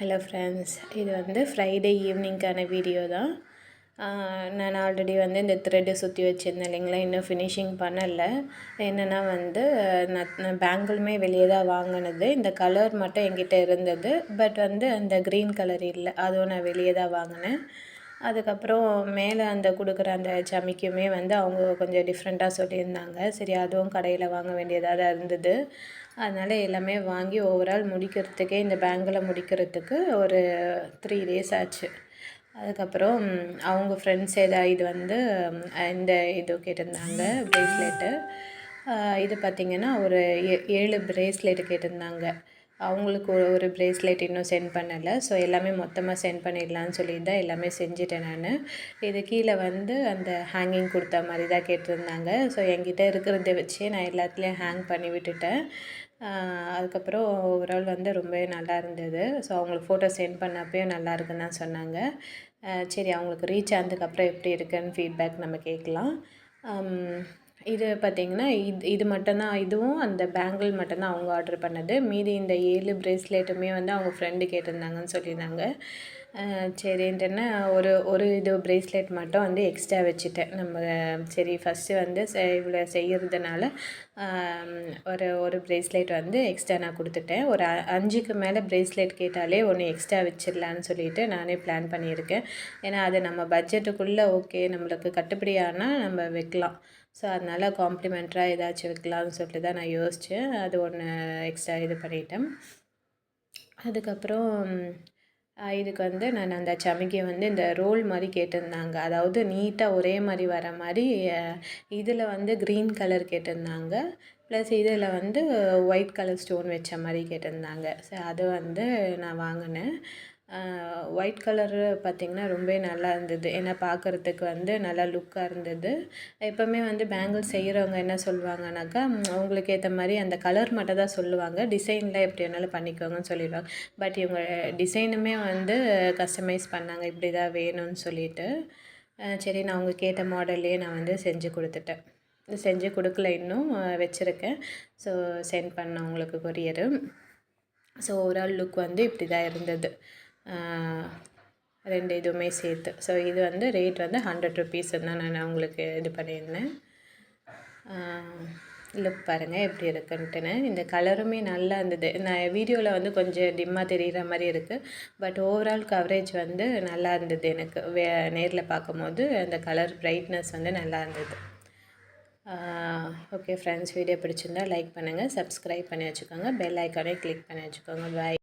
Hello friends, இது வந்து Friday ஈவினிங்க்கான video தான். நான் ஆல்ரெடி வந்து இந்த த்ரெட்டு சுற்றி வச்சுருந்தேன் இல்லைங்களா, இன்னும் ஃபினிஷிங் பண்ணலை. என்னென்னா வந்து நான் பேங்கிளுமே வெளியே தான் வாங்கினது. இந்த கலர் மட்டும் என்கிட்ட இருந்தது. பட் வந்து அந்த க்ரீன் கலர் இல்லை, அதுவும் நான் வெளியே தான் வாங்கினேன். அதுக்கப்புறம் மேலே அந்த கொடுக்குற அந்த சமிக்குமே வந்து அவங்க கொஞ்சம் டிஃப்ரெண்ட்டாக சொல்லியிருந்தாங்க. சரி, அதுவும் கடையில் வாங்க வேண்டியதாக தான் இருந்தது. அதனால் எல்லாமே வாங்கி ஓவரால் முடிக்கிறதுக்கே, இந்த பேங்கில் முடிக்கிறதுக்கு ஒரு 3 days ஆச்சு. அதுக்கப்புறம் அவங்க ஃப்ரெண்ட்ஸ் இது வந்து இந்த இது கேட்டிருந்தாங்க, ப்ரேஸ்லெட்டு. இது பார்த்திங்கன்னா ஒரு 7 ப்ரேஸ்லெட்டு கேட்டிருந்தாங்க. அவங்களுக்கு ஒரு ப்ரேஸ்லெட் இன்னும் சென்ட் பண்ணலை. ஸோ எல்லாமே மொத்தமாக சென்ட் பண்ணிடலான்னு சொல்லிட்டு தான் எல்லாமே செஞ்சுட்டேன் நான். இது கீழே வந்து அந்த ஹேங்கிங் கொடுத்த மாதிரி தான் கேட்டிருந்தாங்க. ஸோ என்கிட்ட இருக்கிறத வச்சே நான் எல்லாத்துலேயும் ஹேங் பண்ணி விட்டுட்டேன். அதுக்கப்புறம் ஓவரால் வந்து ரொம்பவே நல்லா இருந்தது. ஸோ அவங்களுக்கு ஃபோட்டோ சென்ட் பண்ணப்பையும் நல்லா இருக்குன்னு தான் சொன்னாங்க. சரி, அவங்களுக்கு ரீச் ஆனதுக்கப்புறம் எப்படி இருக்குன்னு ஃபீட்பேக் நம்ம கேட்கலாம். இது பார்த்திங்கன்னா இது மட்டும்தான், இதுவும் அந்த பேங்கிள் மட்டும்தான் அவங்க ஆர்டர் பண்ணது. மீதி இந்த 7 ப்ரேஸ்லெட்டுமே வந்து அவங்க ஃப்ரெண்டு கேட்டிருந்தாங்கன்னு சொல்லியிருந்தாங்க. சரின்ட்டுன்னு ஒரு இது ப்ரேஸ்லெட் மட்டும் வந்து எக்ஸ்ட்ரா வச்சுட்டேன். நம்ம சரி ஃபஸ்ட்டு வந்து இவ்வளோ செய்கிறதுனால ஒரு ப்ரேஸ்லெட் வந்து எக்ஸ்ட்ரா நான் கொடுத்துட்டேன். ஒரு 5க்கு மேலே ப்ரேஸ்லெட் கேட்டாலே ஒன்று எக்ஸ்ட்ரா வச்சிடலான்னு சொல்லிட்டு நானே பிளான் பண்ணியிருக்கேன். ஏன்னா அது நம்ம பட்ஜெட்டுக்குள்ளே ஓகே, நம்மளுக்கு கட்டுப்படி ஆனால் நம்ம வைக்கலாம். ஸோ அதனால் காம்ப்ளிமெண்ட்ராக ஏதாச்சும் வைக்கலாம்னு சொல்லிட்டு தான் நான் யோசித்தேன். அது ஒன்று எக்ஸ்ட்ரா இது பண்ணிட்டேன். அதுக்கப்புறம் இதுக்கு வந்து நான் அந்த சமிக்கை வந்து இந்த ரோல் மாதிரி கேட்டிருந்தாங்க. அதாவது நீட்டாக ஒரே மாதிரி வர மாதிரி. இதில் வந்து க்ரீன் கலர் கேட்டிருந்தாங்க. ப்ளஸ் இதில் வந்து ஒயிட் கலர் ஸ்டோன் வச்ச மாதிரி கேட்டிருந்தாங்க. ஸோ அது வந்து நான் வாங்கினேன். ஒயிட் கலரு பார்த்திங்கன்னா ரொம்பவே நல்லா இருந்தது. ஏன்னா பார்க்குறதுக்கு வந்து நல்லா லுக்காக இருந்தது. எப்போவுமே வந்து பேங்கிள் செய்கிறவங்க என்ன சொல்லுவாங்கனாக்கா, உங்களுக்கு ஏற்ற மாதிரி அந்த கலர் மட்டும் தான் சொல்லுவாங்க. டிசைனில் எப்படி வேணாலும் பண்ணிக்கோங்கன்னு சொல்லிடுவாங்க. பட் இவங்க டிசைனுமே வந்து கஸ்டமைஸ் பண்ணாங்க, இப்படி தான் வேணும்னு சொல்லிட்டு. சரி, நான் அவங்க கேட்ட மாடல்லையே நான் வந்து செஞ்சு கொடுத்துட்டேன். செஞ்சு கொடுக்கல, இன்னும் வச்சுருக்கேன். ஸோ சென்ட் பண்ணேன் உங்களுக்கு கொரியரு. ஸோ ஓவரால் லுக் வந்து இப்படி தான் இருந்தது, 2 இதுவுமே சேர்த்து. ஸோ இது வந்து ரேட் வந்து 100 rupees தான் நான் உங்களுக்கு இது பண்ணியிருந்தேன். லுக் பாருங்கள் எப்படி இருக்குன்ட்டுன்னு. இந்த கலருமே நல்லா இருந்தது. நான் வீடியோவில் வந்து கொஞ்சம் டிம்மாக தெரிகிற மாதிரி இருக்குது. பட் ஓவரால் கவரேஜ் வந்து நல்லா இருந்தது. எனக்கு நேரில் பார்க்கும்போது அந்த கலர் ப்ரைட்னஸ் வந்து நல்லா இருந்தது. ஓகே ஃப்ரெண்ட்ஸ், வீடியோ பிடிச்சிருந்தா லைக் பண்ணுங்கள், சப்ஸ்கிரைப் பண்ணி வச்சுக்கோங்க, பெல் ஐக்கானே கிளிக் பண்ணி வச்சுக்கோங்க. பாய்.